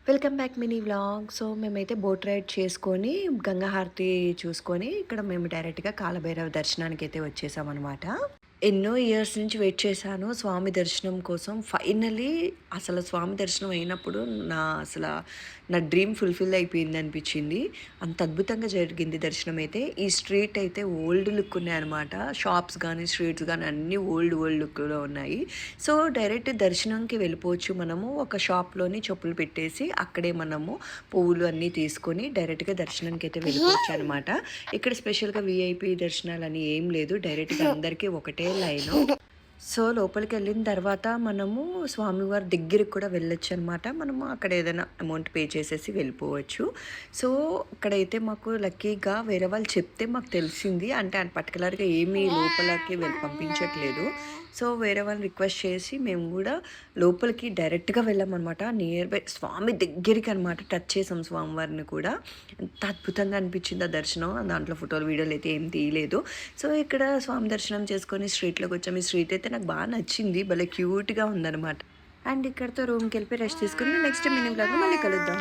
Welcome back mini vlog. So, మేమైతే boat ride చేసుకొని, గంగా హారతి చూసుకొని, ఇక్కడ మేము డైరెక్ట్‌గా కాలభైరవ దర్శనానికైతే వచ్చేసామనమాట. ఎన్నో ఇయర్స్ నుంచి వెయిట్ చేశాను స్వామి దర్శనం కోసం. ఫైనల్లీ అసలు స్వామి దర్శనం అయినప్పుడు నా డ్రీమ్ ఫుల్‌ఫిల్ అయిపోయిందనిపించింది. అంత అద్భుతంగా జరిగింది దర్శనం అయితే. ఈ స్ట్రీట్ అయితే ఓల్డ్ లుక్ ఉన్నాయన్నమాట. షాప్స్ గానీ, స్ట్రీట్స్ గానీ అన్నీ ఓల్డ్ లుక్‌లో ఉన్నాయి. సో, డైరెక్ట్ దర్శనంకి వెళ్ళిపోవచ్చు మనము. ఒక షాప్‌లోని చెప్పులు పెట్టేసి, అక్కడే మనము పువ్వులు అన్నీ తీసుకొని డైరెక్ట్‌గా దర్శనానికైతే వెళ్ళిపోవచ్చనమాట. ఇక్కడ స్పెషల్‌గా వీఐపీ దర్శనాలని ఏం లేదు. డైరెక్ట్‌గా అందరికీ ఒకటే లైను. సో, లోపలికెళ్ళిన తర్వాత మనము స్వామివారి దగ్గరికి కూడా వెళ్ళొచ్చనమాట. మనము అక్కడ ఏదైనా అమౌంట్ పే చేసేసి వెళ్ళిపోవచ్చు. సో, ఇక్కడైతే మాకు లక్కీగా వేరే వాళ్ళు చెప్తే మాకు తెలిసింది. అంటే పర్టికులర్‌గా ఏమీ లోపలకి పంపించట్లేదు. సో, వేరే వాళ్ళని రిక్వెస్ట్ చేసి మేము గూడా లోపలికి డైరెక్ట్‌గా వెళ్ళామనమాట. నియర్ బై స్వామి దగ్గరికనమాట. టచ్ చేసాం స్వామివారిని కూడా. ఎంత అద్భుతంగా అనిపించిందో దర్శనం. దాంట్లో ఫోటోలు, వీడియోలు అయితే ఏం తీయలేదు. సో, ఇక్కడ స్వామి దర్శనం చేసుకొని స్ట్రీట్‌లోకి వచ్చాము. ఈ స్ట్రీట్ అయితే నాకు బాగా నచ్చింది. భలే క్యూట్‌గా ఉందనమాట. అండ్ ఇక్కడితో రూమ్‌కెళ్ళిపోయి రెస్ట్ తీసుకొని నెక్స్ట్ మినీ వ్లాగ్‌లో మళ్ళీ కలుద్దాం.